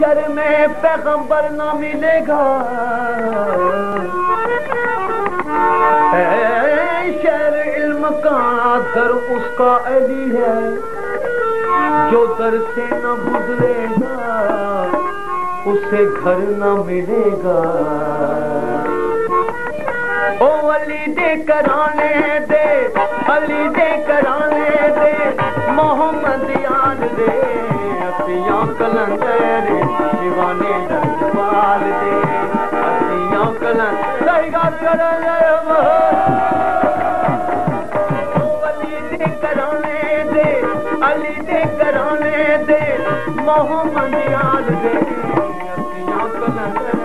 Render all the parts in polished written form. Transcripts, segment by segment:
महशर में पैगंबर ना मिलेगा, शहर इल्म का दर उसका अली है, जो दर से न गुजरेगा उसे घर न मिलेगा। ओ अली दे कराने दे, अली दे कराने दे, मोहम्मद याद दे, असियां कलंदर दीवाने दरबार दे, असियां कलंदर सही गाल कर अली दे कराने दे, मोहम्मद याद दे, असियां कलंदर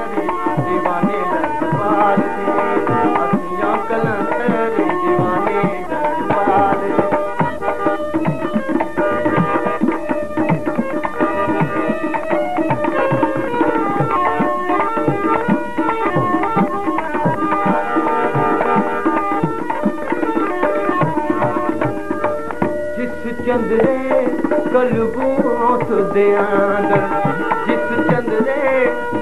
दीवाने दरबार दे, असियां कलंदर दीवाने दरबार दे। चंद्रे कलबोत दे अंदर, जिस चंद्रे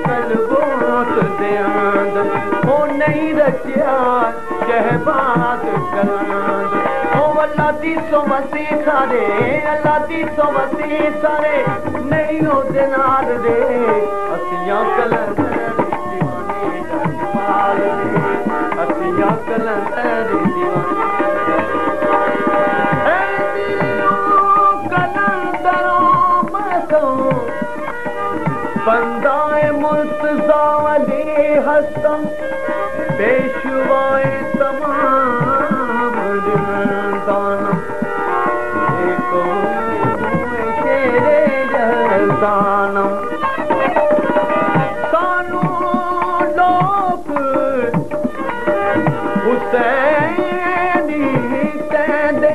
कलबोत दे अंदर, ओ नहीं रचिया शहबाज कलांद। ओ अल्लाह दी सोमसी सारे, अल्लाह दी सोमसी सारे, नहीं ओदे नाल दे, असियां कलंदर दीवाने दरबार दे, असियां कलंदर दीवाने बंदाए मुर्तज़ा अली हसन, पेशवाए तमाम दानम, देखो शेरे जहदानम। सानू लोग हुसैनी कहंदे,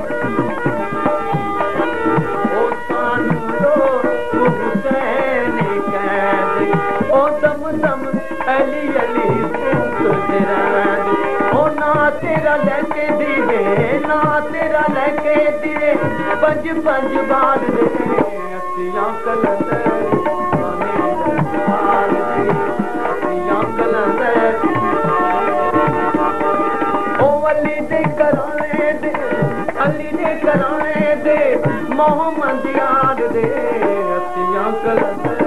ओ सानू लोग हुसैनी ओ दम दम अली अली फूकते रहंदे, ओ ना तेरा लेके दीवे, ना तेरा लेके दीवे, पंज पंज बार दे, असियां कलंदर दीवाने दरबार दे, असियां कलंदर। ओ अली दे कराने दे, अली दे कराने दे, मोहम्मद याद दे, असियां कलंदर।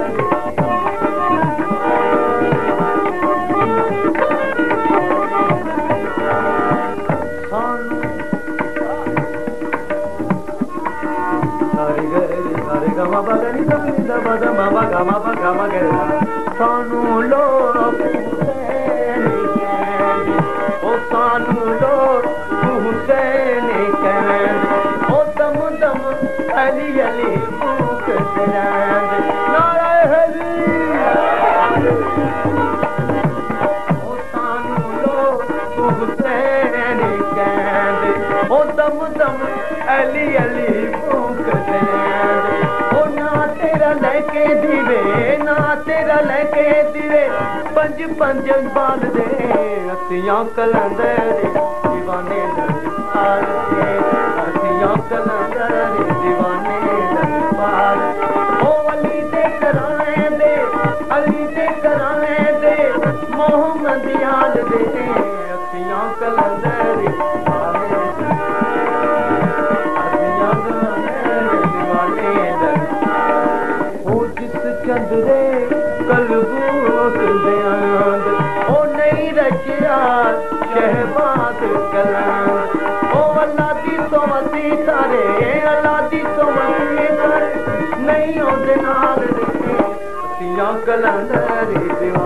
सानू लोग हुसैनी कहंदे, ओ सानू लोग हुसैनी कहंदे, ओ दम दम अली अली फूकते रहंदे, नारे हरी। ओ सानू लोग हुसैनी कहंदे, ओ दम दम अली अली फूकते रहंदे, ओ ना तेरा लेके दीवे, ना तेरा लेके दीवे, पंज पंज बाल दे, असियां कलंदर दीवाने दरबार दे, असियां कलंदर दीवाने दरबार। ओ अली दे कराने दे, अली दे कराने दे, मोहम्मद याद दे, असियां कलंदर दीवाने, असियां कलंदर दीवाने दरबार। ओ जिस चंद्रे कलबोत दे अंदर, ओ नहीं रचिया शहबाज कलांद। ओ अल्लाह दी सोमसी सारे, अल्लाह दी सोमसी सारे, नहीं ओदे नाल दे, असियां कलंदर दीवाने।